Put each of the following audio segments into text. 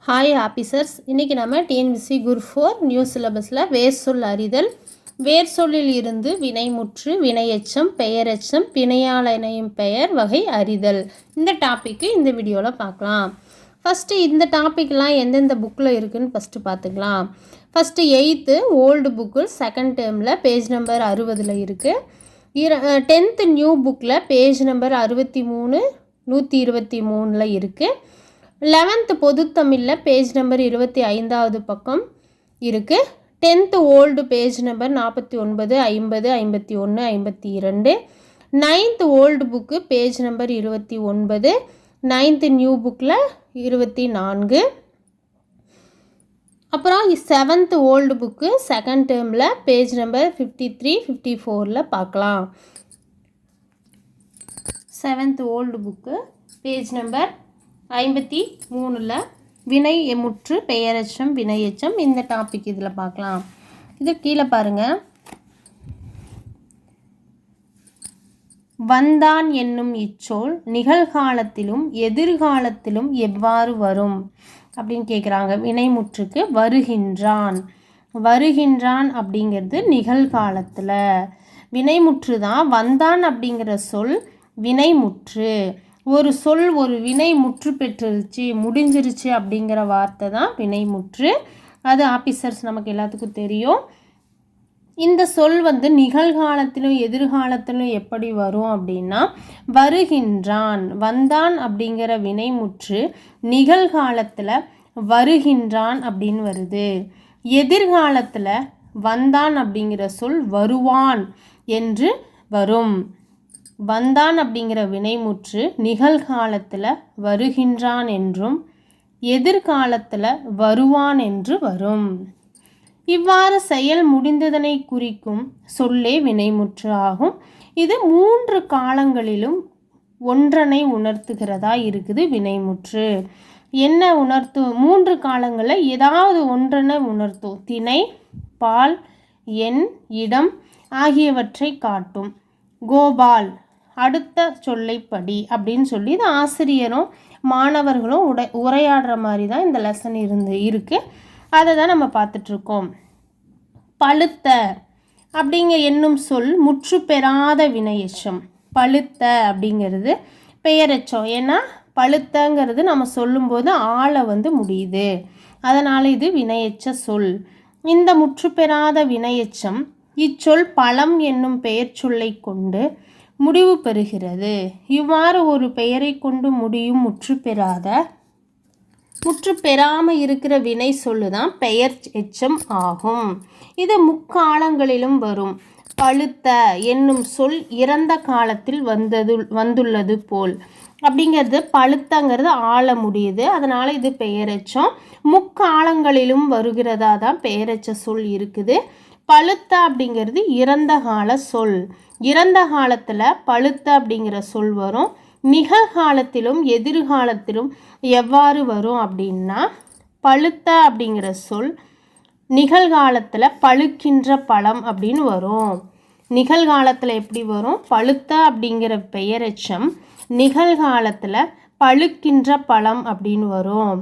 Hi officers, இன்றைக்கி நம்ம TNPSC group 4 new சிலபஸில் வேர் சொல் அறிதல், வேர் சொல்லில் இருந்து வினைமுற்று, வினையெச்சம், பெயரெச்சம், வினையாளனையும் பெயர் வகை அறிதல், இந்த டாப்பிக்கு இந்த வீடியோவில் பார்க்கலாம். ஃபஸ்ட்டு இந்த டாப்பிக்லாம் எந்தெந்த புக்கில் இருக்குதுன்னு ஃபஸ்ட்டு பார்த்துக்கலாம். First 8th old book second டேர்மில் பேஜ் நம்பர் 60 இருக்குது. 10th நியூ புக்கில் பேஜ் நம்பர் 63 123 இருக்குது. 11th பொதுத்தமிழில் பேஜ் நம்பர் 25வது பக்கம் இருக்குது. 10th old page number 49 50 51 52. 9th old book page number 29. 9th new புக்கில் 24. அப்புறம் 7th ஓல்டு புக்கு செகண்ட் டேர்மில் பேஜ் நம்பர் 53 54 பார்க்கலாம். 7th old book page number 53 வினைமுற்று, பெயரெச்சம், வினையெச்சம், இந்த டாபிக் இதில் பார்க்கலாம். இது கீழே பாருங்கள். வந்தான் என்னும் இச்சொல் நிகழ்காலத்திலும் எதிர்காலத்திலும் எவ்வாறு வரும் அப்படின்னு கேட்குறாங்க. வினைமுற்றுக்கு வருகின்றான். வருகின்றான் அப்படிங்கிறது நிகழ்காலத்தில். வினைமுற்று தான். வந்தான் அப்படிங்கிற சொல் வினைமுற்று. ஒரு சொல் ஒரு வினை முற்று பெற்றுருச்சு, முடிஞ்சிருச்சு அப்படிங்கிற வார்த்தை தான் வினைமுற்று. அது ஆபிசர்ஸ் நமக்கு எல்லாத்துக்கும் தெரியும். இந்த சொல் நிகழ்காலத்திலும் எதிர்காலத்திலும் எப்படி வரும் அப்படின்னா, வருகின்றான், வந்தான் அப்படிங்கிற வினைமுற்று நிகழ்காலத்தில் வருகின்றான் அப்படின்னு வருது. எதிர்காலத்தில் வந்தான் அப்படிங்கிற சொல் வருவான் என்று வரும். வந்தான் அப்படிங்கிற வினைமுற்று நிகழ்காலத்தில் வருகின்றான் என்றும் எதிர்காலத்தில் வருவான் என்று வரும். இவ்வாறு செயல் முடிந்ததனை குறிக்கும் சொல்லே வினைமுற்று ஆகும். இது 3 காலங்களிலும் ஒன்றனை உணர்த்துகிறதா இருக்குது வினைமுற்று. என்ன உணர்த்தும்? 3 காலங்களில் ஏதாவது ஒன்றனை உணர்த்தும். திணை, பால், எண், இடம் ஆகியவற்றை காட்டும். கோபால் அடுத்த சொல்லைப்படி அப்படின்னு சொல்லி இது ஆசிரியரும் மாணவர்களும் உரையாடுற மாதிரி தான் இந்த லெசன் இருக்குது. அதை தான் நம்ம பார்த்துட்ருக்கோம். பழுத்த அப்படிங்க என்னும் சொல் முற்று பெறாத வினையெச்சம். பழுத்த அப்படிங்கிறது பெயரெச்சம். ஏன்னா பழுத்தங்கிறது நம்ம சொல்லும்போது ஆளை முடியுது, அதனால் இது வினையெச்ச சொல். இந்த முற்று பெறாத வினையெச்சம் இச்சொல் பழம் என்னும் பெயர் சொல்லை கொண்டு முடிவு பெறுகிறது. இவ்வாறு ஒரு பெயரை கொண்டு முடியும் முற்று பெறாமல் இருக்கிற வினை சொல்லு தான் பெயர் எச்சம் ஆகும். இது முக்காலங்களிலும் வரும். பழுத்த என்னும் சொல் இறந்த காலத்தில் வந்துள்ளது போல் அப்படிங்கிறது. பழுத்தங்கிறது ஆள முடியுது, அதனால் இது பெயரெச்சம். முக்காலங்களிலும் வருகிறதா தான் பெயரெச்ச சொல் இருக்குது. பழுத்த அப்படிங்கிறது இறந்த கால சொல். இறந்த காலத்தில் பழுத்த அப்படிங்கிற சொல் வரும். நிகழ்காலத்திலும் எதிர்காலத்திலும் எவ்வாறு வரும் அப்படின்னா, பழுத்த அப்படிங்கிற சொல் நிகழ்காலத்தில் பழுக்கின்ற பழம் அப்படின்னு வரும். நிகழ்காலத்தில் எப்படி வரும்? பழுத்த அப்படிங்கிற பெயரெச்சம் நிகழ்காலத்தில் பழுக்கின்ற பழம் அப்படின்னு வரும்.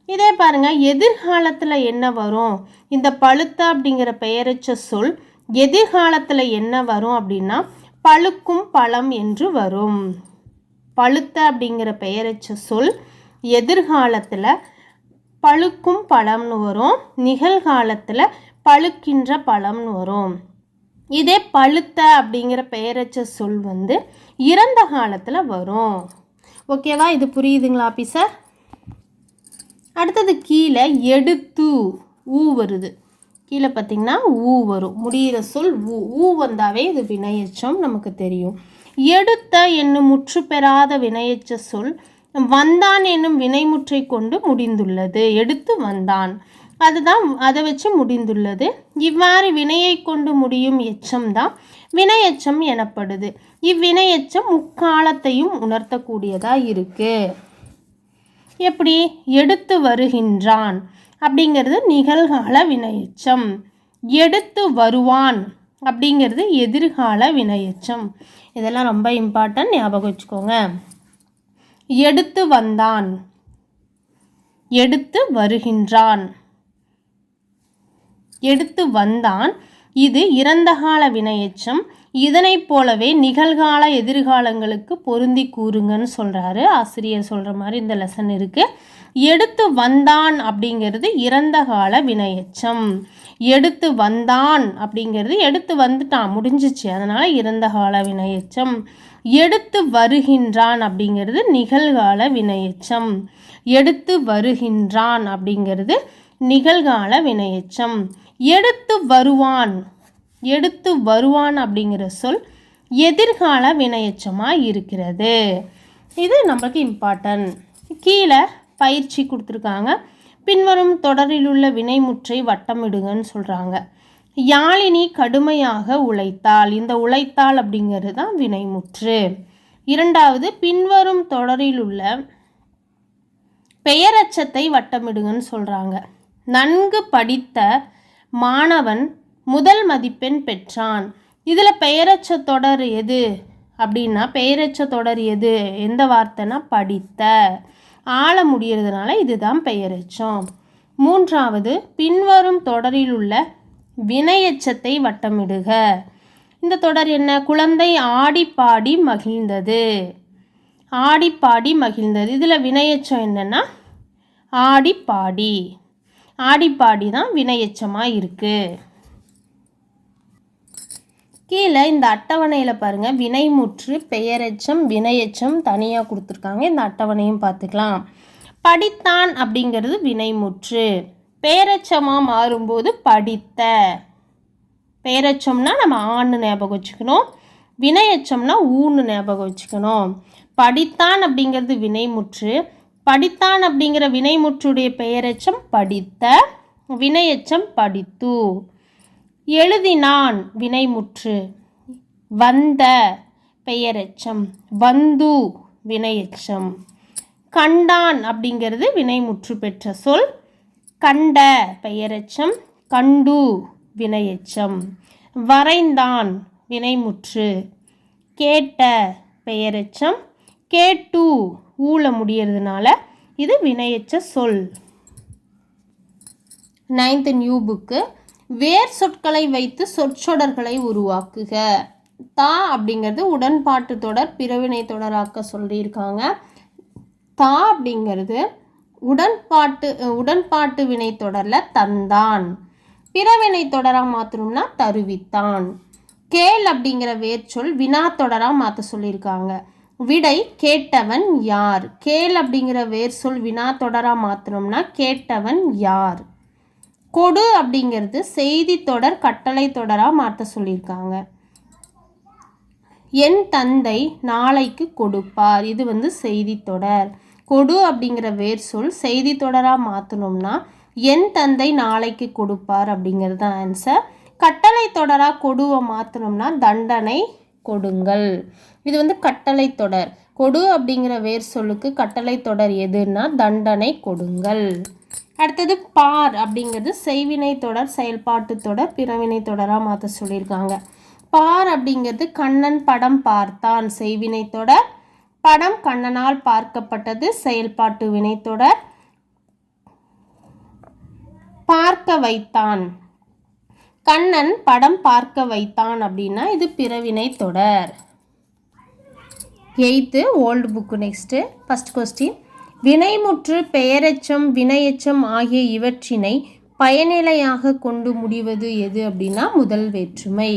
இதே பாருங்கள், எதிர்காலத்தில் என்ன வரும்? இந்த பழுத்த அப்படிங்கிற பெயரெச்ச சொல் எதிர்காலத்தில் என்ன வரும் அப்படின்னா, பழுக்கும் பழம் என்று வரும். பழுத்த அப்படிங்கிற பெயரெச்ச சொல் எதிர்காலத்தில் பழுக்கும் பழம்னு வரும், நிகழ்காலத்தில் பழுக்கின்ற பழம்னு வரும். இதே பழுத்த அப்படிங்கிற பெயரெச்ச சொல் இறந்த காலத்தில் வரும். ஓகேவா? இது புரியுதுங்களா ஆபீசர்? அடுத்தது கீழே எடுத்து ஊ வருது. கீழே பார்த்திங்கன்னா ஊ வரும். முடிகிற சொல் ஊ வந்தாவே இது வினையெச்சம் நமக்கு தெரியும். எடுத்த என்னும் முற்று பெறாத வினையெச்ச சொல் வந்தான் என்னும் வினைமுற்றை கொண்டு முடிந்துள்ளது. எடுத்து வந்தான், அதுதான் அதை வச்சு முடிந்துள்ளது. இவ்வாறு வினையை கொண்டு முடியும் எச்சம் தான் வினையெச்சம் எனப்படுது. இவ்வினையெச்சம் முக்காலத்தையும் உணர்த்தக்கூடியதாக இருக்குது. எப்படி? எடுத்து வருகின்றான் அப்படிங்கிறது நிகழ்கால வினையெச்சம். எடுத்து வருவான் அப்படிங்கிறது எதிர்கால வினையெச்சம். இதெல்லாம் ரொம்ப இம்பார்ட்டன்ட், ஞாபகம் வச்சுக்கோங்க. எடுத்து வந்தான், எடுத்து வருகின்றான், எடுத்து வந்தான். இது இறந்த கால வினையெச்சம். இதனைப் போலவே நிகழ்கால எதிர்காலங்களுக்கு பொருந்தி கூறுங்கன்னு சொல்கிறாரு ஆசிரியர். சொல்கிற மாதிரி இந்த லெசன் இருக்குது. எடுத்து வந்தான் அப்படிங்கிறது இறந்த கால வினையெச்சம். எடுத்து வந்தான் அப்படிங்கிறது எடுத்து வந்துட்டான், முடிஞ்சிச்சு, அதனால் இறந்த கால வினையெச்சம். எடுத்து வருகின்றான் அப்படிங்கிறது நிகழ்கால வினையெச்சம். எடுத்து வருகின்றான் அப்படிங்கிறது நிகழ்கால வினையெச்சம். எடுத்து வருவான், எடுத்து வருவான் அப்படிங்கிற சொல் எதிர்கால வினையெச்சமாக இருக்கிறது. இது நம்மளுக்கு இம்பார்ட்டன்ட். கீழே பயிற்சி கொடுத்துருக்காங்க. பின்வரும் தொடரில் உள்ள வினைமுற்றை வட்டமிடுங்கன்னு சொல்கிறாங்க. யாழினி கடுமையாக உழைத்தாள். இந்த உழைத்தாள் அப்படிங்கிறது தான் வினைமுற்று. இரண்டாவது, பின்வரும் தொடரில் உள்ள பெயரச்சத்தை வட்டமிடுங்கன்னு சொல்கிறாங்க. நன்கு படித்த மாணவன் முதல் மதிப்பெண் பெற்றான். இதில் பெயரச்ச தொடர் எது அப்படின்னா, பெயரச்ச தொடர் எது, எந்த வார்த்தைனா படித்த, ஆள முடியறதுனால இதுதான் பெயரச்சம். மூன்றாவது, பின்வரும் தொடரில் உள்ள வினையச்சத்தை வட்டமிடுக. இந்த தொடர் என்ன? குழந்தை ஆடி பாடி மகிழ்ந்தது. ஆடி பாடி மகிழ்ந்தது. இதில் வினையச்சம் என்னன்னா ஆடி பாடி. ஆடிப்பாடி தான் வினையச்சமாக இருக்குது. கீழே இந்த அட்டவணையில் பாருங்கள், வினைமுற்று, பெயரெச்சம், வினையெச்சம் தனியாக கொடுத்துருக்காங்க. இந்த அட்டவணையும் பார்த்துக்கலாம். படித்தான் அப்படிங்கிறது வினைமுற்று. பெயரெச்சமாக மாறும்போது படித்த. பெயரெச்சம்னா நம்ம ஆன்னு ஞாபகம் வச்சுக்கணும், வினையெச்சம்னா ஊன்னு ஞாபகம் வச்சுக்கணும். படித்தான் அப்படிங்கிறது வினைமுற்று. படித்தான் அப்படிங்கிற வினைமுற்றுடைய பெயரெச்சம் படித்த, வினையெச்சம் படித்து. எழுதினான் வினைமுற்று. வந்த பெயரெச்சம், வந்து வினையெச்சம். கண்டான் அப்படிங்கிறது வினைமுற்று பெற்ற சொல். கண்ட பெயரெச்சம், கண்டு வினையெச்சம். வரைந்தான் வினைமுற்று. கேட்ட பெயரெச்சம், கேட்டு ஊழ முடியறதுனால இது வினையெச்ச சொல். 9th new book. வேர் சொற்களை வைத்து சொற்றொடர்களை உருவாக்குக. தா அப்படிங்கிறது உடன்பாட்டு தொடர், பிறவினை தொடராக்க சொல்லியிருக்காங்க. தா அப்படிங்கிறது உடன்பாட்டு வினை தொடரில் தந்தான். பிறவினை தொடராக மாற்றணும்னா தருவித்தான். கேள் அப்படிங்கிற வேர்ச்சொல் வினா தொடராக மாற்ற சொல்லியிருக்காங்க. விடை கேட்டவன் யார். கேள் அப்படிங்கிற வேர் சொல் வினா தொடராக மாற்றணும்னா கேட்டவன் யார். கொடு அப்படிங்கிறது செய்தி தொடர் கட்டளை தொடராக மாற்ற சொல்லியிருக்காங்க. என் தந்தை நாளைக்கு கொடுப்பார். இது செய்தி தொடர். கொடு அப்படிங்கிற வேர் சொல் செய்தி தொடராக மாற்றணும்னா என் தந்தை நாளைக்கு கொடுப்பார் அப்படிங்கிறது தான் ஆன்சர். கட்டளை தொடராக கொடுவை மாற்றணும்னா தண்டனை கொடுங்கள். இது கட்டளை தொடர். கொடு அப்படிங்கிற வேர் சொல்லுக்கு கட்டளை தொடர் எதுன்னா தண்டனை கொடுங்கள். அடுத்தது பார் அப்படிங்கிறது செய்வினை தொடர், செயல்பாட்டு தொடர், பிறவினை தொடராக மாற்ற சொல்லியிருக்காங்க. பார் அப்படிங்கிறது கண்ணன் படம் பார்த்தான், செய்வினை தொடர். படம் கண்ணனால் பார்க்கப்பட்டது, செயல்பாட்டு வினை தொடர். பார்க்க வைத்தான், கண்ணன் படம் பார்க்க வைத்தான் அப்படின்னா இது பிறவினை தொடர். 8th old book. Next first question. வினைமுற்று, பெயரெச்சம், வினையெச்சம் ஆகிய இவற்றினை பயனிலையாக கொண்டு முடிவது எது அப்படின்னா முதல் வேற்றுமை.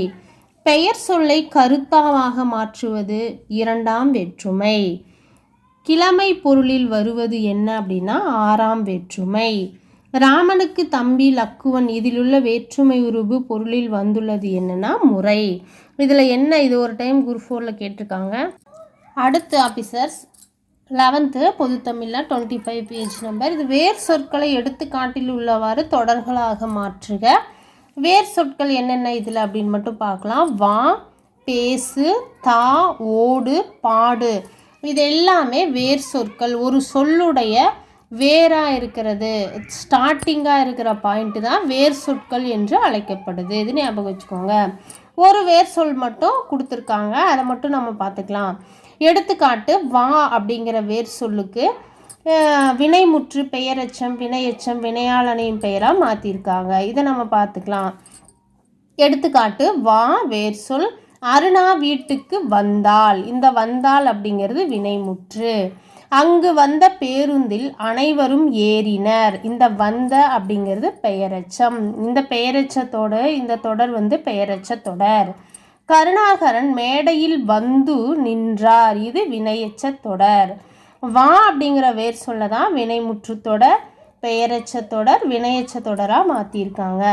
பெயர் சொல்லை கருத்தாவாக மாற்றுவது இரண்டாம் வேற்றுமை. கிழமை பொருளில் வருவது என்ன அப்படின்னா ஆறாம் வேற்றுமை. ராமனுக்கு தம்பி லக்குவன், இதிலுள்ள வேற்றுமை உருபு பொருளில் வந்துள்ளது என்னன்னா முறை. இதில் என்ன, இது ஒரு டைம் குரூப் 4ல் கேட்டிருக்காங்க. அடுத்து ஆஃபீஸர்ஸ் 11th பொதுத்தமிழில் 25 பேஜ் நம்பர். இது வேர் சொற்களை எடுத்துக்காட்டில் உள்ளவாறு தொடர்களாக மாற்றுக. வேர் சொற்கள் என்னென்ன இதில் அப்படின்னு மட்டும் பார்க்கலாம். வா, பேசு, தா, ஓடு, பாடு, இது எல்லாமே வேர் சொற்கள். ஒரு சொல்லுடைய வேராக இருக்கிறது, ஸ்டார்டிங்காக இருக்கிற பாயிண்ட்டு தான் வேர் சொற்கள் என்று அழைக்கப்படுது. இது ஞாபகம் வச்சுக்கோங்க. ஒரு வேர் சொல் மட்டும் கொடுத்துருக்காங்க, அதை மட்டும் நம்ம பார்த்துக்கலாம். எடுத்துக்காட்டு, வா அப்படிங்கிற வேர் சொல்லுக்கு வினைமுற்று பெயரெச்சம் வினையெச்சம் வினையாளனையும் பெயராக மாற்றிருக்காங்க. இதை நம்ம பார்த்துக்கலாம். எடுத்துக்காட்டு வா வேர் சொல், அருணா வீட்டுக்கு வந்தாள். இந்த வந்தாள் அப்படிங்கிறது வினைமுற்று. அங்கு வந்த பேருந்தில் அனைவரும் ஏறினர். இந்த வந்த அப்படிங்கிறது பெயரெச்சம். இந்த பெயரெச்சத்தோட இந்த தொடர் பெயரெச்ச தொடர். கருணாகரன் மேடையில் வந்து நின்றார். இது வினையெச்ச தொடர். வா அப்படிங்கிற வேர் சொல்லதான் வினைமுற்று தொடர் பெயரெச்ச தொடர் வினையெச்ச தொடராக மாற்றிருக்காங்க.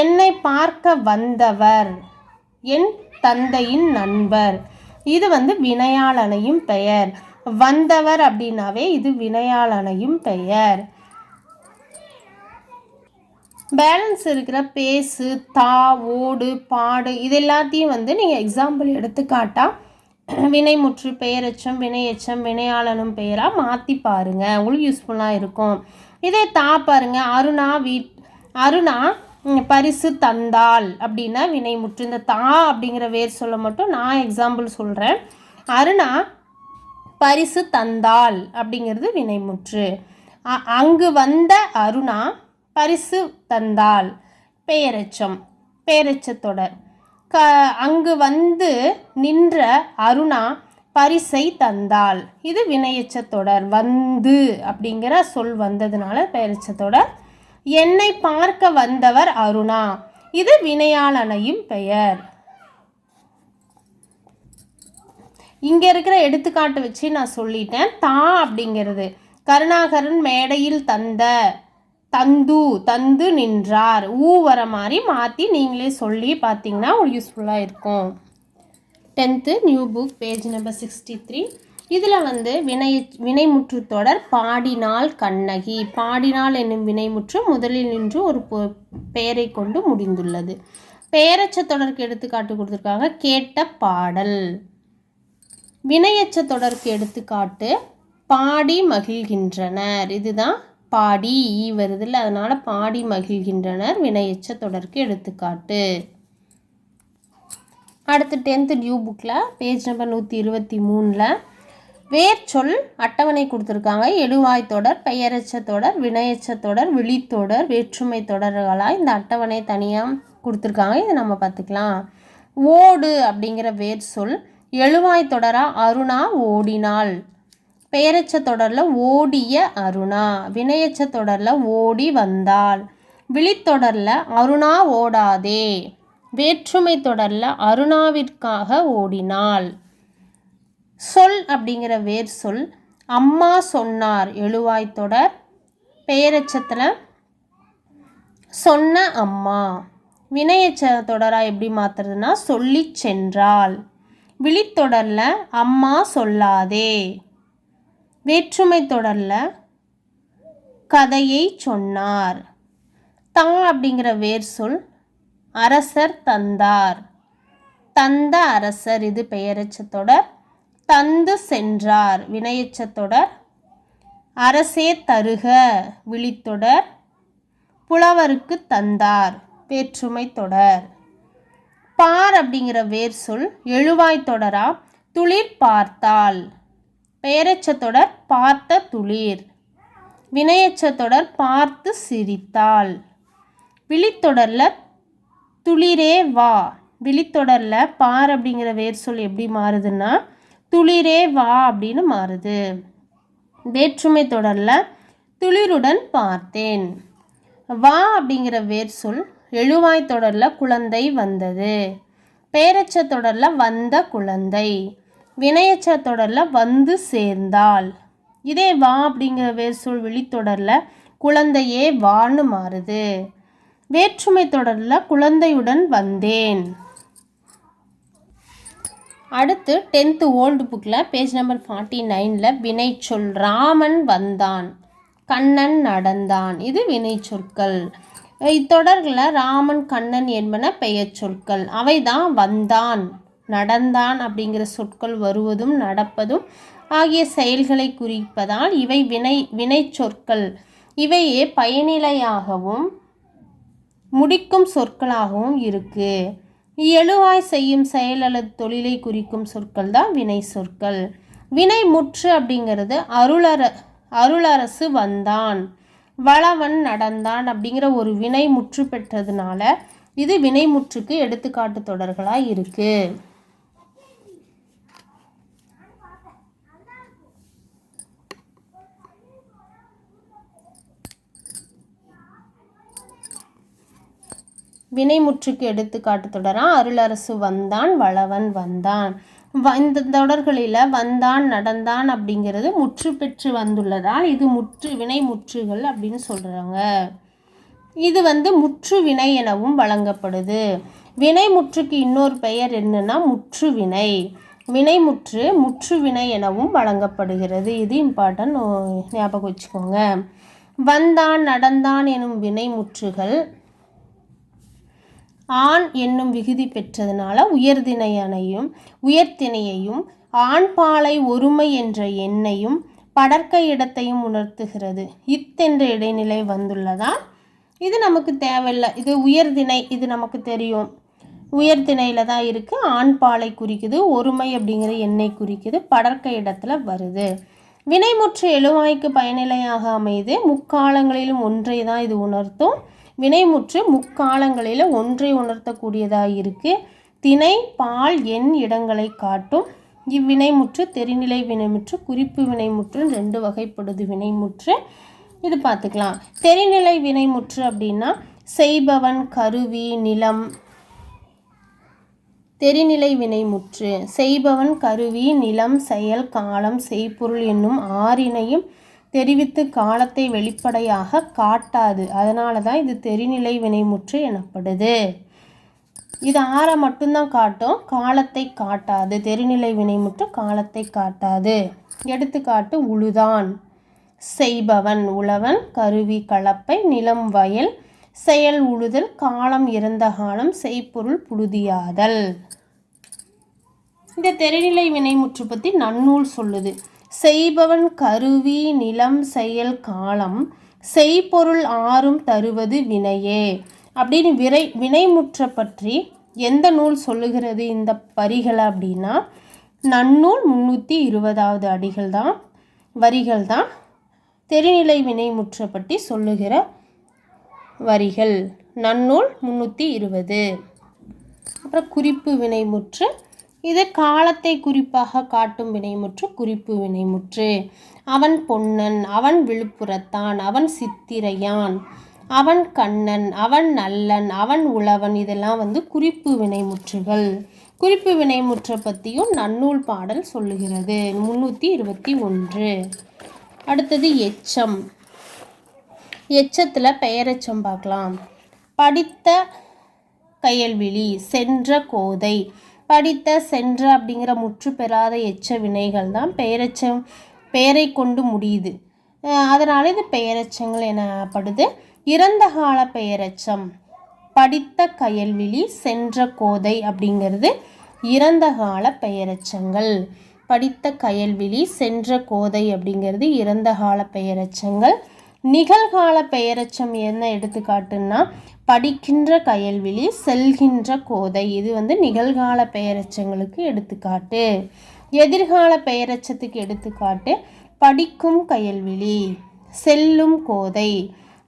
என்னை பார்க்க வந்தவர் என் தந்தையின் நண்பர். இது வினையாளனையும் பெயர். வந்தவர் அப்படின்னாவே இது வினையாளனையும் பெயர். பேலன்ஸ் இருக்கிற பேசு, தா, ஓடு, பாடு இது எல்லாத்தையும் நீங்கள் எக்ஸாம்பிள் எடுத்துக்காட்டா வினைமுற்று பெயரெச்சம் வினையெச்சம் வினையாளனும் பெயராக மாற்றி பாருங்கள், உங்களுக்கு யூஸ்ஃபுல்லாக இருக்கும். இதே தா பாருங்க, அருணா பரிசு தந்தாள் அப்படின்னா வினைமுற்று. இந்த தா அப்படிங்கிற வேர் சொல்ல மட்டும் நான் எக்ஸாம்பிள் சொல்கிறேன். அருணா பரிசு தந்தாள் அப்படிங்கிறது வினைமுற்று. அங்கு வந்த அருணா பரிசு தந்தாள் பெயரெச்சம் பெயரெச்ச தொடர். அங்கு வந்து நின்ற அருணா பரிசை தந்தாள். இது வினையெச்ச தொடர். வந்து அப்படிங்கிற சொல் வந்ததுனால பெயரெச்ச தொடர். என்னை பார்க்க வந்தவர் அருணா. இது வினையாளனையும் பெயர். இங்கே இருக்கிற எடுத்துக்காட்டு வச்சு நான் சொல்லிட்டேன். தா அப்படிங்கிறது கருணாகரன் மேடையில் தந்து நின்றார். ஊ வர மாதிரி மாற்றி நீங்களே சொல்லி பார்த்தீங்கன்னா உங்களுக்கு யூஸ்ஃபுல்லாக இருக்கும். 10th new book page number 63. இதில் வினைமுற்று தொடர் பாடினாள் கண்ணகி. பாடினாள் என்னும் வினைமுற்று முதலில் நின்று ஒரு பெயரை கொண்டு முடிந்துள்ளது. பெயரச்ச தொடருக்கு எடுத்துக்காட்டு கொடுத்துருக்காங்க. கேட்ட பாடல். வினையச்ச தொடருக்கு எடுத்துக்காட்டு பாடி மகிழ்கின்றனர். இதுதான் பாடி ஈ வருதில்லை, அதனால் பாடி மகிழ்கின்றனர் வினையச்ச தொடருக்கு எடுத்துக்காட்டு. அடுத்து 10th நியூ புக்கில் பேஜ் நம்பர் 123 வேர் சொல் அட்டவணை கொடுத்துருக்காங்க. எழுவாய் தொடர் பெயரெச்ச தொடர் வினையச்ச தொடர் விழித்தொடர் வேற்றுமை தொடர்களாக இந்த அட்டவணை தனியாக கொடுத்துருக்காங்க. இதை நம்ம பார்த்துக்கலாம். ஓடு அப்படிங்கிற வேர் சொல் எழுவாய் தொடராக அருணா ஓடினாள். பெயரெச்ச தொடரில் ஓடிய அருணா. வினையச்ச தொடரில் ஓடி வந்தாள். விழித்தொடரில் அருணா ஓடாதே. வேற்றுமை தொடரில் அருணாவிற்காக ஓடினாள். சொல் அப்படிங்கிற வேர் சொல் அம்மா சொன்னார். எழுவாய் தொடர். பெயரெச்சத்தில் சொன்ன அம்மா. வினையச்ச தொடராக எப்படி மாற்றுறதுன்னா சொல்லி சென்றாள். விழித்தொடரில் அம்மா சொல்லாதே. வேற்றுமை தொடரில் கதையை சொன்னார். தா அப்படிங்கிற வேர் சொல் அரசர் தந்தார். தந்த அரசர். இது பெயரெச்ச தொடர். தந்து சென்றார் வினையச்ச தொடர். அரசே தருக விழித்தொடர். புலவருக்கு தந்தார் வேற்றுமை தொடர். பார் அப்படிங்கிற வேர் சொல் எழுவாய் தொடரா துளிர் பார்த்தாள். பெயரெச்ச தொடர் பார்த்த துளிர். வினையச்ச தொடர் பார்த்து சிரித்தாள். விழித்தொடரில் துளிரே வா. விழித்தொடரில் பார் அப்படிங்கிற வேர் சொல் எப்படி மாறுதுன்னா துளிரே வா அப்படின்னு மாறுது. வேற்றுமை தொடரில் துளிருடன் பார்த்தேன். வா அப்படிங்கிற வேர் சொல் எழுவாய் தொடரில் குழந்தை வந்தது. பெயரெச்ச தொடரில் வந்த குழந்தை. வினையச்ச தொடரில் வந்து சேர்ந்தாள். இதே வா அப்படிங்கிற வேர் சொல் விழித்தொடரில் குழந்தையே வான்னு மாறுது. வேற்றுமை தொடரில் குழந்தையுடன் வந்தேன். அடுத்து 10th ஓல்டு புக்கில் பேஜ் நம்பர் 49 வினை சொல் ராமன் வந்தான் கண்ணன் நடந்தான். இது வினை சொற்கள். இத்தொடர்களில் ராமன் கண்ணன் என்பன பெயர் சொற்கள். அவை தான் வந்தான் நடந்தான் அப்படிங்கிற சொற்கள் வருவதும் நடப்பதும் ஆகிய செயல்களை குறிப்பதால் இவை வினை சொற்கள். இவையே பயனிலையாகவும் முடிக்கும் சொற்களாகவும் இருக்கு. எழுவாய் செய்யும் செயல் அல்லது தொழிலை குறிக்கும் சொற்கள் தான் வினை சொற்கள். வினை முற்று அப்படிங்கிறது அருளரசு வந்தான், வளவன் நடந்தான் அப்படிங்கிற ஒரு வினை முற்று பெற்றதுனால இது வினைமுற்றுக்கு எடுத்துக்காட்டு தொடர்களாக இருக்குது. வினைமுற்றுக்கு எடுத்துக்காட்டு தொடரா அருளரசு வந்தான், வளவன் வந்தான். இந்த தொடர்களில் வந்தான் நடந்தான் அப்படிங்கிறது முற்று பெற்று வந்துள்ளதால் இது வினைமுற்றுகள் அப்படின்னு சொல்கிறாங்க. இது முற்று வினை எனவும் வழங்கப்படுது. வினைமுற்றுக்கு இன்னொரு பெயர் என்னன்னா முற்று வினை. வினைமுற்று முற்று வினை எனவும் வழங்கப்படுகிறது. இது இம்பார்ட்டன்ட், ஞாபகம் வச்சுக்கோங்க. வந்தான் நடந்தான் எனும் வினைமுற்றுகள் ஆண் என்னும் விகுதி பெற்றதுனால உயர்திணையையும் ஆண்பாலை ஒருமை என்ற எண்ணையும் படர்க்க இடத்தையும் உணர்த்துகிறது. என்ற இடைநிலை வந்துள்ளதால் இது நமக்கு தேவையில்லை. இது உயர்திணை, இது நமக்கு தெரியும். உயர்திணையில் தான் இருக்குது. ஆண்பாலை குறிக்குது, ஒருமை அப்படிங்கிற எண்ணை குறிக்குது, படர்க்க இடத்துல வருது. வினைமுற்று எழுவாய்க்கு பயனிலையாக அமைது முக்காலங்களிலும் ஒன்றை தான் இது உணர்த்தும். வினைமுற்று முக்காலங்களில் ஒன்றை உணர்த்தக்கூடியதாக இருக்குது. திணை பால் எண் இடங்களை காட்டும். இவ்வினைமுற்று தெரிநிலை வினைமுற்று குறிப்பு வினைமுற்று 2 வகைப்படுது. வினைமுற்று இது பார்த்துக்கலாம். தெரிநிலை வினைமுற்று அப்படின்னா செய்பவன், கருவி, நிலம். தெரிநிலை வினைமுற்று செய்பவன், கருவி, நிலம், செயல், காலம், செய்பொருள் என்னும் 6 தெரிவித்து காலத்தை வெளிப்படையாக காட்டாது. அதனால தான் இது தெரிநிலை வினைமுற்று எனப்படுது. இது 6 மட்டும்தான் காட்டும், காலத்தை காட்டாது. தெரிநிலை வினைமுற்று காலத்தை காட்டாது. எடுத்துக்காட்டு உழுதான், செய்பவன் உழவன், கருவி கலப்பை, நிலம் வயல், செயல் உழுதல், காலம் இறந்த காலம், செய்பொருள் புழுதியாதல். இந்த தெரிநிலை வினைமுற்று பற்றி நன்னூல் சொல்லுது. செய்பவன், கருவி, நிலம், செயல், காலம், செய்பொருள் 6 தருவது வினையே அப்படின்னு வினைமுற்றை பற்றி எந்த நூல் சொல்லுகிறது இந்த வரிகளை அப்படின்னா நன்னூல் 320வது வரிகள் தான் தெரிநிலை வினைமுற்றை பற்றி சொல்லுகிற வரிகள். நன்னூல் 320. அப்புறம் குறிப்பு வினைமுற்று, இது காலத்தை குறிப்பாக காட்டும் வினைமுற்று குறிப்பு வினைமுற்று. அவன் பொன்னன், அவன் விழுப்புரத்தான், அவன் சித்திரையான், அவன் கண்ணன், அவன் நல்லன், அவன் உழவன், இதெல்லாம் குறிப்பு வினைமுற்றுகள். குறிப்பு வினைமுற்றை பற்றியும் நன்னூல் பாடல் சொல்லுகிறது. 321. அடுத்தது எச்சம். எச்சத்தில் பெயரெச்சம் பார்க்கலாம். படித்த கயல்விழி, சென்ற கோதை. படித்த, சென்ற அப்படிங்கிற முற்று பெறாத எச்ச வினைகள் தான் பெயரை கொண்டு முடியுது. அதனால் இது பெயரெச்சங்கள் எனப்படுது. இறந்த கால பெயரெச்சம் படித்த கயல்விழி, சென்ற கோதை அப்படிங்கிறது இறந்த கால பெயரெச்சங்கள். படித்த கயல்விழி, சென்ற கோதை அப்படிங்கிறது இறந்த கால பெயரெச்சங்கள். நிகழ்கால பெயரெச்சம் என்ன எடுத்துக்காட்டுன்னா படிக்கின்ற கயல்விழி, செல்கின்ற கோதை. இது நிகழ்கால பெயரெச்சங்களுக்கு எடுத்துக்காட்டு. எதிர்கால பெயரெச்சத்துக்கு எடுத்துக்காட்டு படிக்கும் கயல்விழி, செல்லும் கோதை.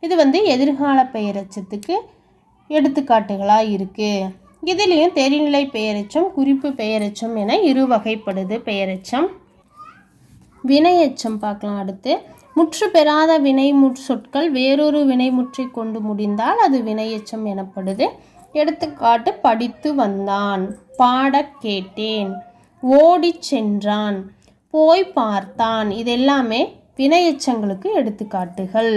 இது எதிர்கால பெயரெச்சத்துக்கு எடுத்துக்காட்டுகளாக இருக்குது. இதுலேயும் தெரிநிலை பெயரெச்சம் குறிப்பு பெயரெச்சம் என 2 வகைப்படுது பெயரெச்சம். வினையெச்சம் பார்க்கலாம். அடுத்து முற்று பெறாத சொற்கள் வேறொரு வினைமுற்றை கொண்டு முடிந்தால் அது வினையெச்சம் எனப்படுது. எடுத்துக்காட்டு படித்து வந்தான், பாடக் கேட்டேன், ஓடி சென்றான், போய் பார்த்தான். இதெல்லாமே வினையெச்சங்களுக்கு எடுத்துக்காட்டுகள்.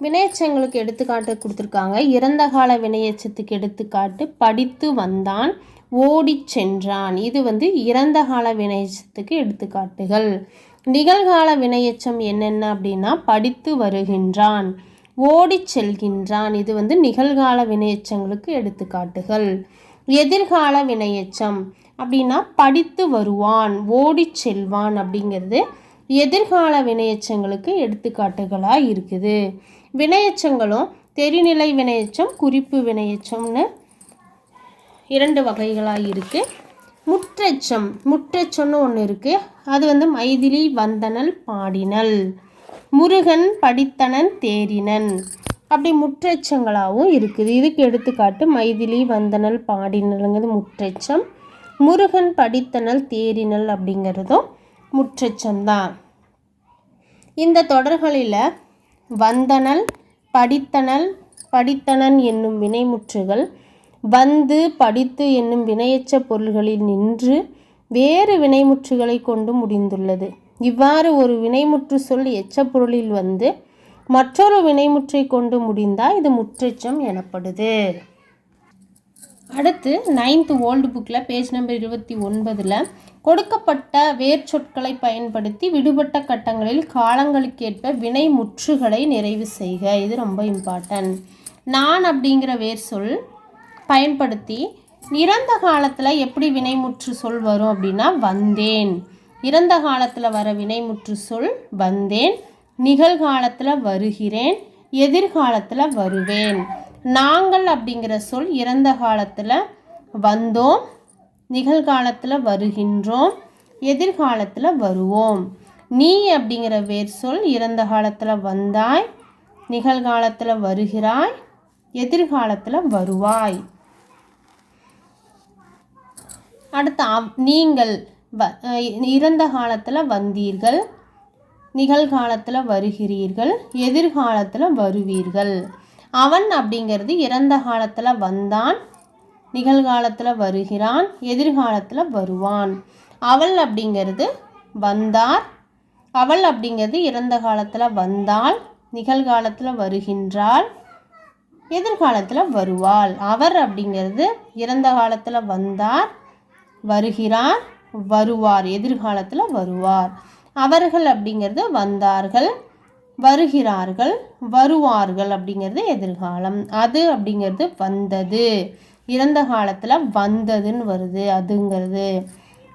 வினையெச்சங்களுக்கு எடுத்துக்காட்டு கொடுத்துருக்காங்க. இறந்த கால வினையெச்சத்துக்கு எடுத்துக்காட்டு படித்து வந்தான், ஓடி சென்றான். இது இறந்த கால வினையெச்சத்துக்கு எடுத்துக்காட்டுகள். நிகழ்கால வினையெச்சம் என்னென்ன அப்படின்னா படித்து வருகின்றான், ஓடி செல்கின்றான். இது நிகழ்கால வினையெச்சங்களுக்கு எடுத்துக்காட்டுகள். எதிர்கால வினையெச்சம் அப்படின்னா படித்து வருவான், ஓடி செல்வான் அப்படிங்கிறது எதிர்கால வினையெச்சங்களுக்கு எடுத்துக்காட்டுகளாக இருக்குது. வினையெச்சங்களும் தெரிநிலை வினையெச்சம் குறிப்பு வினையெச்சம்னு 2 வகைகளாக இருக்குது. முற்றெச்சம், முற்றெச்சம்னு ஒன்று இருக்குது. அது வந்து மைதிலி வந்தனள் பாடினல், முருகன் படித்தனன் தேரினன், அப்படி முற்றெச்சங்களாகவும் இருக்குது. இதுக்கு எடுத்துக்காட்டு மைதிலி வந்தனல் பாடினல்ங்கிறது முற்றெச்சம், முருகன் படித்தனல் தேரினல் அப்படிங்கிறதும் முற்றெச்சம்தான். இந்த தொடர்களில் வந்தனல், படித்தனல், படித்தனன் என்னும் வினைமுற்றுகள் வந்து படித்து என்னும் வினையெச்ச பொருள்களில் நின்று வேறு வினைமுற்றுகளை கொண்டு முடிந்துள்ளது. இவ்வாறு ஒரு வினைமுற்று சொல் எச்சப்பொருளில் வந்து மற்றொரு வினைமுற்றை கொண்டு முடிந்தால் இது முற்றெச்சம் எனப்படுது. அடுத்து 9th ஓல்டு புக்கில் பேஜ் நம்பர் 29 கொடுக்கப்பட்ட வேர்ச்சொற்களை பயன்படுத்தி விடுபட்ட கட்டங்களில் காலங்களுக்கேற்ப வினைமுற்றுகளை நிறைவு செய்க. இது ரொம்ப இம்பார்ட்டன்ட். நான் அப்படிங்கிற வேர் சொல் பயன்படுத்தி இறந்த காலத்தில் எப்படி வினைமுற்று சொல் வரும் அப்படின்னா வந்தேன். இறந்த காலத்தில் வர வினைமுற்று சொல் வந்தேன். நிகழ்காலத்தில் வருகிறேன், எதிர்காலத்தில் வருவேன். நாங்கள் அப்படிங்கிற சொல் இறந்த காலத்தில் வந்தோம், நிகழ்காலத்தில் வருகின்றோம், எதிர்காலத்தில் வருவோம். நீ அப்படிங்கிற வேர் சொல் இறந்த காலத்தில் வந்தாய், நிகழ்காலத்தில் வருகிறாய், எதிர்காலத்தில் வருவாய். அடுத்து நீங்கள் இறந்த காலத்தில் வந்தீர்கள், நிகழ்காலத்தில் வருகிறீர்கள், எதிர்காலத்தில் வருவீர்கள். அவன் அப்படிங்கிறது இறந்த காலத்தில் வந்தான், நிகழ்காலத்தில் வருகிறான், எதிர்காலத்தில் வருவான். அவள் அப்படிங்கிறது வந்தார், அவள் அப்படிங்கிறது இறந்த காலத்தில் வந்தாள், நிகழ்காலத்தில் வருகின்றாள், எதிர்காலத்தில் வருவாள். அவர் அப்படிங்கிறது இறந்த காலத்தில் வந்தார், வருகிறார், வருவார், எதிர்காலத்தில் வருவார். அவர்கள் அப்படிங்கிறது வந்தார்கள், வருகிறார்கள், வருவார்கள் அப்படிங்கிறது எதிர்காலம். அது அப்படிங்கிறது வந்தது, இறந்த காலத்தில் வந்ததுன்னு வருது அதுங்கிறது.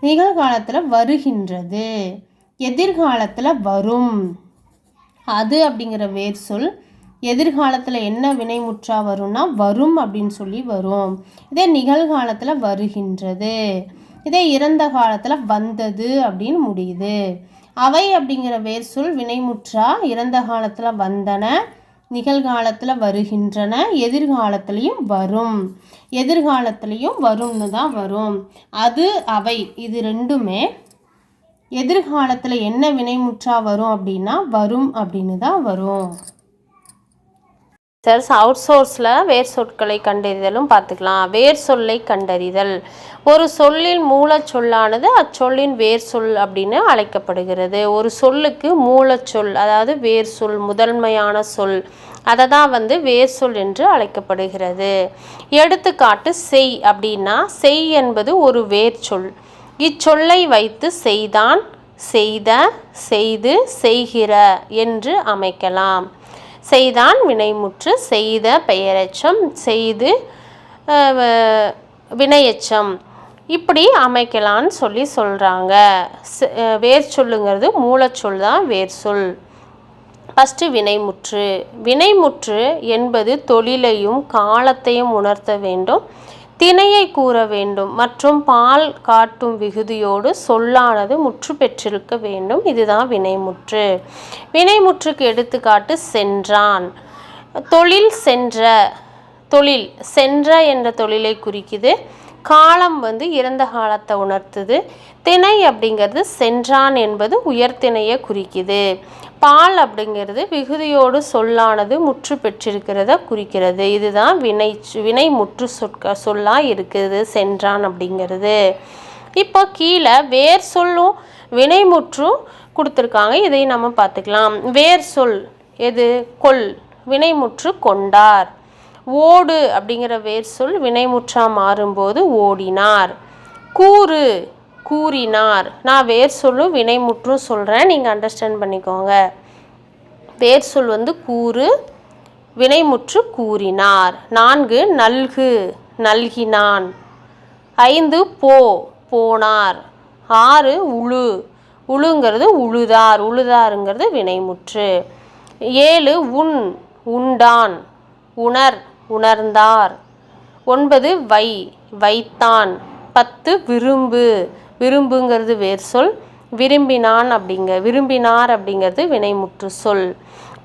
நிகழ்காலத்தில் வருகின்றது, எதிர்காலத்தில் வரும். அது அப்படிங்கிற வேர் சொல் எதிர்காலத்தில் என்ன வினைமுற்றா வரும்னா வரும் அப்படின்னு சொல்லி வரும். இதே நிகழ்காலத்தில் வருகின்றது, இதே இறந்த காலத்தில் வந்தது அப்படின்னு முடியுது. அவை அப்படிங்கிற வேர் சொல் வினைமுற்றா இறந்த காலத்தில் வந்தன, நிகழ்காலத்தில் வருகின்றன, எதிர்காலத்துலேயும் வரும். எதிர்காலத்துலேயும் வரும்னு தான் வரும். அது அவை இது ரெண்டுமே எதிர்காலத்தில் என்ன வினைமுற்றா வரும் அப்படின்னா வரும் அப்படின்னு தான் வரும். அவுட் சோர்ஸில் வேர் சொற்களை கண்டறிதலும் பார்த்துக்கலாம். வேர் சொல்லை கண்டறிதல். ஒரு சொல்லின் மூலச்சொல்லானது அச்சொல்லின் வேர் சொல் அப்படின்னு அழைக்கப்படுகிறது. ஒரு சொல்லுக்கு மூலச்சொல் அதாவது வேர் சொல் முதன்மையான சொல் அதை தான் வேர் சொல் என்று அழைக்கப்படுகிறது. எடுத்துக்காட்டு செய் அப்படின்னா செய் என்பது ஒரு வேர் சொல். இச்சொல்லை வைத்து செய்தான், செய்த, செய்து, செய்கிற என்று அமைக்கலாம். செய்தான் வினைமுற்று, செய்த பெயரெச்சம், செய்து வினையெச்சம், இப்படி அமைக்கலான்னு சொல்கிறாங்க. வேர் சொல்லுங்கிறது மூலச்சொல் தான் வேர் சொல். ஃபஸ்ட்டு வினைமுற்று. வினைமுற்று என்பது தொழிலையும் காலத்தையும் உணர்த்த வேண்டும், திணையை கூற வேண்டும் மற்றும் பால் காட்டும் விகுதியோடு சொல்லானது முற்று பெற்றிருக்க வேண்டும். இதுதான் வினைமுற்று. வினைமுற்றுக்கு எடுத்துக்காட்டு சென்றான். தொழில் சென்ற, தொழில் சென்ற என்ற தொழிலை குறிக்குது. காலம் இறந்த காலத்தை உணர்த்துது. திணை அப்படிங்கிறது சென்றான் என்பது உயர்திணையை குறிக்குது. பால் அப்படிங்கிறது விகுதியோடு சொல்லானது முற்று பெற்றிருக்கிறத குறிக்கிறது. இதுதான் வினைமுற்று சொல்லாக இருக்குது சென்றான் அப்படிங்கிறது. இப்போ கீழே வேர் சொல்லும் வினைமுற்றும் கொடுத்துருக்காங்க. இதையும் நம்ம பார்த்துக்கலாம். வேர் சொல் எது? கொல். வினைமுற்று கொண்டார். ஓடு அப்படிங்கிற வேர் சொல் வினைமுற்றா மாறும்போது ஓடினார். கூறு கூறினார். நான் வேர் சொல்லும் வினைமுற்றும் சொல்கிறேன், நீங்கள் அண்டர்ஸ்டாண்ட் பண்ணிக்கோங்க. வேர் சொல் கூறு, வினைமுற்று கூறினார். 4 நல்கு நல்கினான். 5 போ போனார். 6 உழு உழுங்கிறது உழுதார், உழுதாருங்கிறது வினைமுற்று. 7 உண் உண்டான். உணர் உணர்ந்தார். 9 வை வைத்தான். 10 விரும்பு, விரும்புங்கிறது வேர் சொல். விரும்பினார் அப்படிங்கிறது வினைமுற்று சொல்.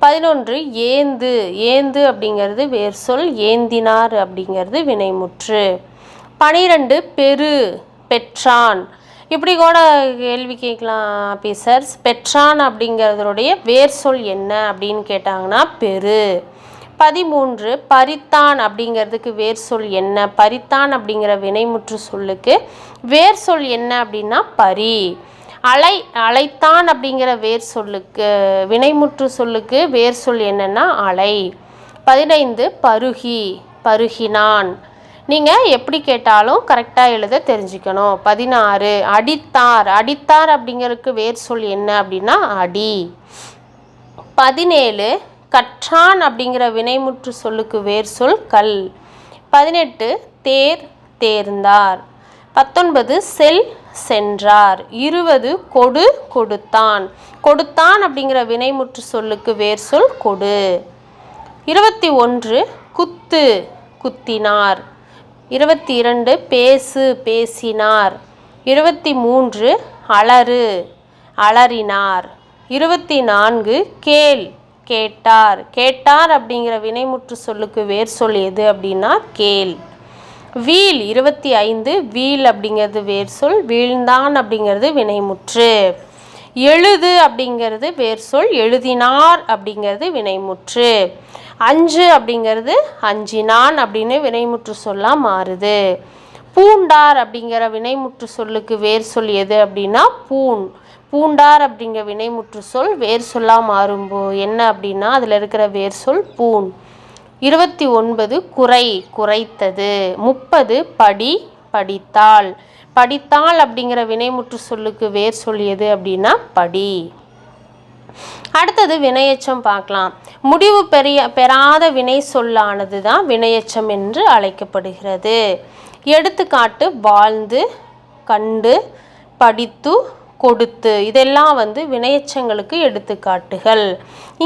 11 ஏந்து, ஏந்து அப்படிங்கிறது வேர் சொல். ஏந்தினார் அப்படிங்கிறது வினைமுற்று. 12 பெரு, பெற்றான். இப்படி கூட கேள்வி கேட்கலாம் ஆபீசர்ஸ். பெற்றான் அப்படிங்கிறதுடைய வேர் சொல் என்ன அப்படின்னு கேட்டாங்கன்னா பெரு. 13 பறித்தான் அப்படிங்கிறதுக்கு வேர் சொல் என்ன? பறித்தான் அப்படிங்கிற வினைமுற்று சொல்லுக்கு வேர் சொல் என்ன அப்படின்னா பரி. அழைத்தான் அப்படிங்கிற வேர் சொல்லுக்கு வினைமுற்று சொல்லுக்கு வேர் சொல் என்னன்னா அலை. 15 பருகி, பருகினான். நீங்கள் எப்படி கேட்டாலும் கரெக்டாக எழுத தெரிஞ்சுக்கணும். 16 அடித்தார், அடித்தார் அப்படிங்கிறதுக்கு வேர் சொல் என்ன அப்படின்னா அடி. 17 கற்றான் அப்படிங்கிற வினைமுற்று சொல்லுக்கு வேர் சொல் கல். 18 தேர், தேர்ந்தார். 19 செல், சென்றார். 20 கொடு, கொடுத்தான். கொடுத்தான் அப்படிங்கிற வினைமுற்று சொல்லுக்கு வேர் சொல் கொடு. 21 குத்து, குத்தினார். 22 பேசு, பேசினார். 23 அலறு, அலறினார். 24 கேள், கேட்டார். கேட்டார் அப்படிங்கிற வினைமுற்று சொல்லுக்கு வேர் சொல் எது அப்படின்னா கேள். வீல் 25 வீல் அப்படிங்கிறது வேர் சொல். வீழ்ந்தான் அப்படிங்கிறது வினைமுற்று. எழுது அப்படிங்கிறது வேர் சொல். எழுதினார் அப்படிங்கிறது வினைமுற்று. அஞ்சு அப்படிங்கிறது அஞ்சினான் அப்படின்னு வினைமுற்று சொல்லாக மாறுது. பூண்டார் அப்படிங்கிற வினைமுற்று சொல்லுக்கு வேர் சொல் எது அப்படின்னா பூண். பூண்டார் அப்படிங்கிற வினைமுற்று சொல் வேர் சொல்லாக மாறும்போது என்ன அப்படின்னா அதில் இருக்கிற வேர் சொல் பூண். 29 குறை, குறைத்தது. 30 படி, படித்தாள். படித்தாள் அப்படிங்கிற வினைமுற்று சொல்லுக்கு வேர் சொல் எது அப்படின்னா படி. அடுத்தது வினையெச்சம் பார்க்கலாம். முடிவு பெறாத வினை சொல்லானது தான் வினையெச்சம் என்று அழைக்கப்படுகிறது. எடுத்துக்காட்டு வாழ்ந்து, கண்டு, படித்து, கொடுத்து. இதெல்லாம் வினையெச்சங்களுக்கு எடுத்துக்காட்டுகள்.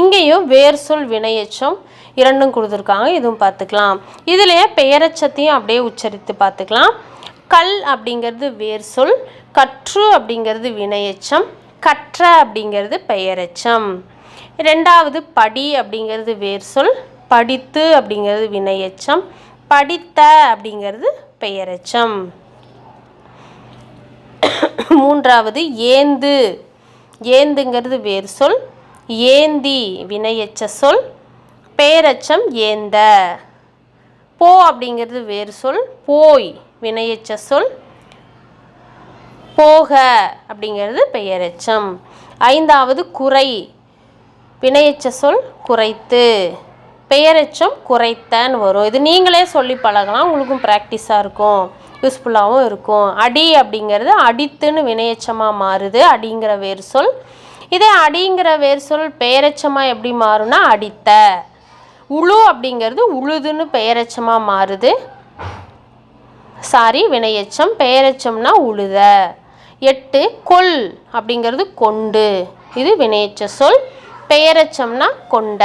இங்கேயும் வேர் சொல் வினையெச்சம் இரண்டும் கொடுத்துருக்காங்க, இதுவும் பார்த்துக்கலாம். இதுலேயே பெயரெச்சத்தையும் அப்படியே உச்சரித்து பார்த்துக்கலாம். கல் அப்படிங்கிறது வேர் சொல். கற்று அப்படிங்கிறது வினையெச்சம். கற்ற அப்படிங்கிறது பெயரெச்சம். ரெண்டாவது படி அப்படிங்கிறது வேர் சொல். படித்து அப்படிங்கிறது வினையெச்சம். படித்த அப்படிங்கிறது பெயரெச்சம். மூன்றாவது ஏந்து, ஏந்துங்கிறது வேர் சொல். ஏந்தி வினையெச்ச சொல். பெயரெச்சம் ஏந்த. போ அப்படிங்கிறது வேர் சொல். போய் வினையெச்ச சொல். போக அப்படிங்கிறது பெயரெச்சம். ஐந்தாவது குறை வினையெச்ச சொல் குறைத்து. பெயரெச்சம் குறைத்தன்னு வரும். இது நீங்களே சொல்லி பழகலாம், உங்களுக்கும் ப்ராக்டிஸாக இருக்கும், யூஸ்ஃபுல்லாகவும் இருக்கும். அடி அப்படிங்கிறது அடித்துன்னு வினையெச்சமாக மாறுது, அடிங்கிற வேர் சொல். இதே அடிங்கிற வேர் சொல் பெயரெச்சமாக எப்படி மாறும்னா அடித்த. உழு அப்படிங்கிறது உழுதுன்னு பெயரெச்சமாக மாறுது, வினையெச்சம். பெயரெச்சம்னா உழுத. 8 கொல் அப்படிங்கிறது கொண்டு, இது வினையெச்ச சொல். பெயரெச்சம்னா கொண்ட.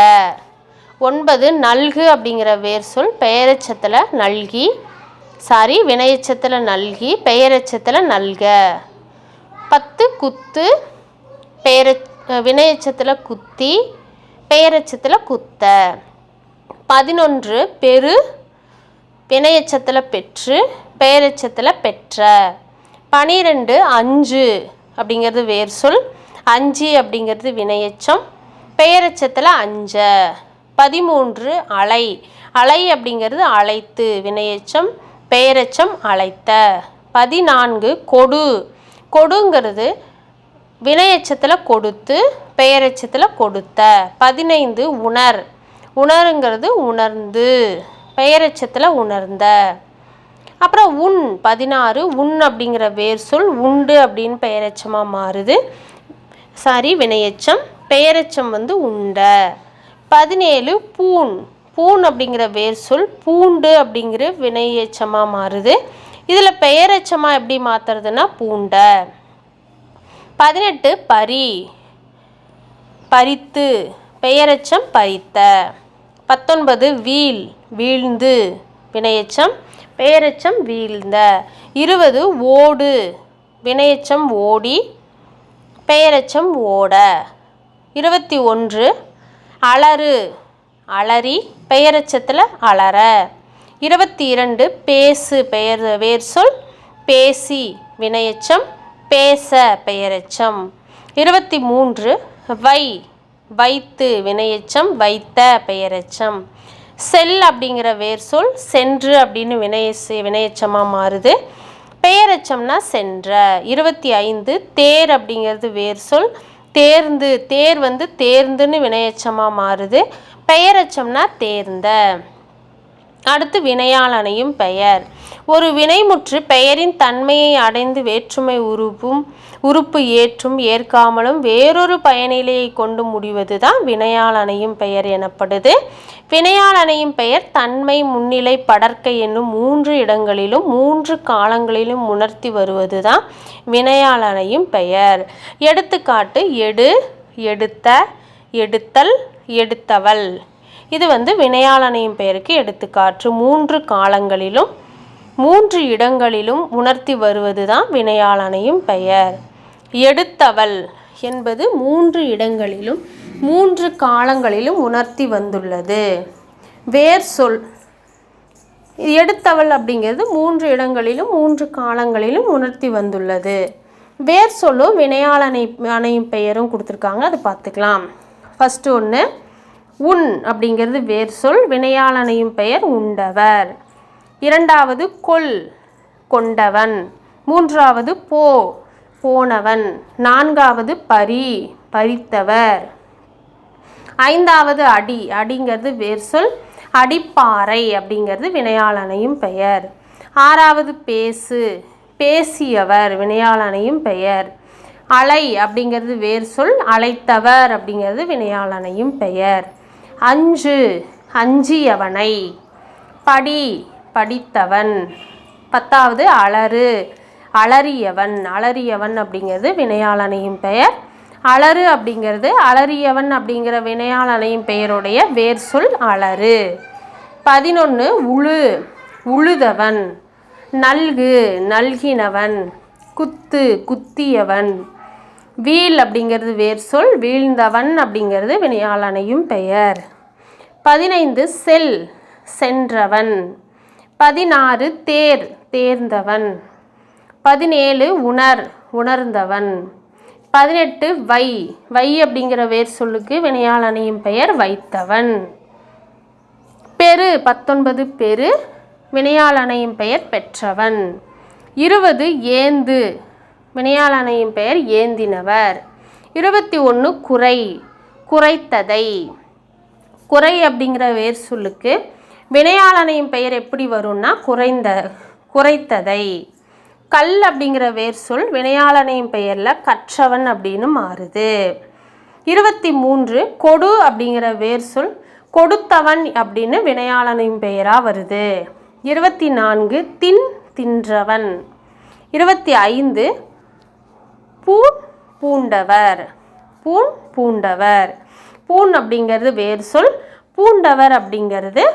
9 நல்கு அப்படிங்கிற வேர் சொல். பெயரெச்சத்தில் நல்கி, வினையெச்சத்தில் நல்கி, பெயரெச்சத்தில் நல்க. 10 குத்து, வினையெச்சத்தில் குத்தி, பெயரெச்சத்தில் குத்த. 11 பெரு, வினையெச்சத்தில் பெற்று, பெயரெச்சத்தில் பெற்ற. 12 அஞ்சு அப்படிங்கிறது வேர் சொல். அஞ்சு அப்படிங்கிறது வினையெச்சம். பெயரெச்சத்தில் அஞ்ச. 13 அலை, அலை அப்படிங்கிறது அழைத்து, வினையெச்சம். பெயரெச்சம் அழைத்த. 14 கொடு, கொடுங்கிறது வினையெச்சத்தில் கொடுத்து, பெயரெச்சத்தில் கொடுத்த. 15 உணர், உணருங்கிறது உணர்ந்து, பெயரெச்சத்தில் உணர்ந்த. அப்புறம் உண் 16 உண் அப்படிங்கிற வேர் சொல். உண்டு அப்படின்னு பெயரெச்சமாக மாறுது, வினையெச்சம். பெயரெச்சம் உண்ட. 17 பூண், பூண் அப்படிங்கிற வேர் சொல். பூண்டு அப்படிங்கிற வினையெச்சமாக மாறுது, இதில் பெயரெச்சமாக எப்படி மாற்றுறதுன்னா பூண்ட. 18 பரி, பறித்து, பெயரெச்சம் பறித்த. 19 வீழ், வீழ்ந்து, வினையெச்சம். பெயரெச்சம் வீழ்ந்த. 20 ஓடு, வினையெச்சம் ஓடி, பெயரெச்சம் ஓட. 21 அலறு, அலறி, பெயரெச்சத்தில் அலற. 22 பேசு, வேர்சொல் பேசி, வினையெச்சம் பேச, பெயரெச்சம். 23 வை, வைத்து, வினையெச்சம் வைத்த, பெயரெச்சம். செல் அப்படிங்கிற வேர்சொல் சென்று அப்படின்னு வினையெச்சமாக மாறுது, பெயரெச்சம்னா சென்ற. 25 தேர் அப்படிங்கிறது வேர்சொல் தேர்ந்து, தேர் தேர்ந்துன்னு வினையெச்சமாக மாறுது, பெயரெச்சம்னா தேர்ந்த. அடுத்து வினையால் அணையும் பெயர். ஒரு வினைமுற்று பெயரின் தன்மையை அடைந்து வேற்றுமை உறுப்பு ஏற்றும் ஏற்காமலும் வேறொரு பயனிலையை கொண்டு முடிவது தான் வினையால் அணையும் பெயர் எனப்படுது. வினையால் அணையும் பெயர் தன்மை, முன்னிலை, படர்க்கை என்னும் 3 இடங்களிலும் 3 காலங்களிலும் உணர்த்தி வருவது தான் வினையால் அணையும் பெயர். எடுத்துக்காட்டு எடு, எடுத்த, எடுத்தல், எடுத்தவள். இது வினையால் அணையும் பெயருக்கு எடுத்துக்காட்டு. 3 காலங்களிலும் 3 இடங்களிலும் உணர்த்தி வருவது தான் வினையால் அணையும் பெயர். எடுத்தவள் என்பது 3 இடங்களிலும் 3 காலங்களிலும் உணர்த்தி வந்துள்ளது. வேர் சொல் எடுத்தவள் அப்படிங்கிறது 3 இடங்களிலும் 3 காலங்களிலும் உணர்த்தி வந்துள்ளது. வேர் சொல்லும் வினையால் அணையும் பெயரும் கொடுத்துருக்காங்க, அதை பார்த்துக்கலாம். ஃபஸ்ட்டு ஒன்று உண் அப்படிங்கிறது வேர் சொல், வினையால் அணையும் பெயர் உண்டவர். 2வது கொல், கொண்டவன். 3வது போ, போனவன். 4வது பரி, பறித்தவர். 5வது அடி, அடிங்கிறது வேர் சொல், அடிப்பாறை அப்படிங்கிறது வினையால் அணையும் பெயர். 6வது பேசு, பேசியவர், வினையால் அணையும் பெயர். அலை அப்படிங்கிறது வேர் சொல், அழைத்தவர் அப்படிங்கிறது வினையால் அணையும் பெயர். அஞ்சு, அஞ்சியவனை. படி, படித்தவன். 10வது அலறு, அலறியவன், அலறியவன் அப்படிங்கிறது வினையால் அணையும் பெயர். அலறு அப்படிங்கிறது அலறியவன் அப்படிங்கிற வினையால் அணையும் பெயருடைய வேர் சொல் அலறு. 11 உழு, உழுதவன். நல்கு, நல்கினவன். குத்து, குத்தியவன். வீழ் அப்படிங்கிறது வேர் சொல், வீழ்ந்தவன் அப்படிங்கிறது வினையால் அணையும் பெயர். 15 செல், சென்றவன். 16 தேர், தேர்ந்தவன். 17 உணர், உணர்ந்தவன். 18 வை, வை அப்படிங்கிற வேர் சொல்லுக்கு வினையால் அணையும் பெயர் வைத்தவன். பெரு, 19 பெரு, வினையால் அணையும் பெயர் பெற்றவன். 20 ஏந்து, வினையால் அணையும் பெயர் ஏந்தினவர். 21 குறை, குறைத்ததை. குறை அப்படிங்கிற வேர் சொல்லுக்கு வினையால் அணையும் பெயர் எப்படி வரும்னா குறைத்ததை. கல் அப்படிங்கிற வேர் சொல் வினையால் அணையும் பெயரில் கற்றவன் அப்படின்னு மாறுது. 23 கொடு அப்படிங்கிற வேர் சொல் கொடுத்தவன் அப்படின்னு வினையால் அணையும் பெயராக வருது. 24 தின், தின்றவன். 25 பூண், பூண்டவர், பூண், பூண்டவர். பூண் அப்படிங்கிறது வேர் சொல், பூண்டவர் அப்படிங்கிறது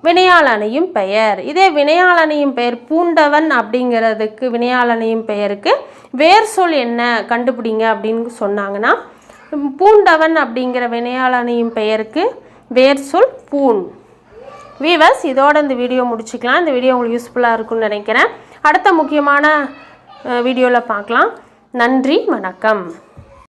வினையால் அணையும் பெயர். இதே வினையால் அணையும் பெயர் பூண்டவன் அப்படிங்கிறதுக்கு வினையால் அணையும் பெயருக்கு வேர் சொல் என்ன கண்டுபிடிங்க அப்படின்னு சொன்னாங்கன்னா, பூண்டவன் அப்படிங்கிற வினையால் அணையும் பெயருக்கு வேர் சொல் பூண். வீவர்ஸ், இதோட இந்த வீடியோ முடிச்சுக்கலாம். இந்த வீடியோ உங்களுக்கு யூஸ்ஃபுல்லாக இருக்கும்னு நினைக்கிறேன். அடுத்த முக்கியமான வீடியோவில் பார்க்கலாம். நன்றி, வணக்கம்.